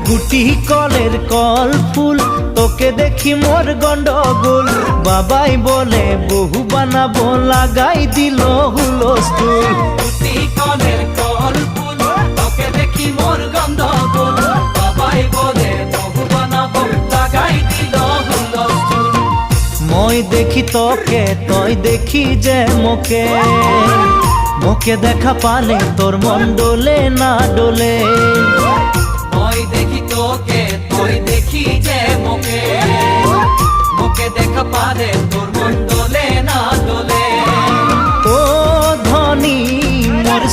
গুটি কলের কল ফুল, তোকে দেখি মোর গন্ডগোল। বাবাই বলে বহু বানাবো, লাগাই দিল হুলস্থুল। গুটি কলের কল ফুল, তোকে দেখি মোর গন্ডগোল। বাবাই বলে বহু বানাবো, লাগাই দিল হুলস্থুল। মই দেখি তোকে, তই দেখি যে মোকে, মোকে দেখা পালে তোর মন ডোলে না ডোলে। মই দেখি তোকে, তুই দেখি যে মোকে, মোকে দেখা পালে তোর মন দোলে না দোলে। ও ধনী মোর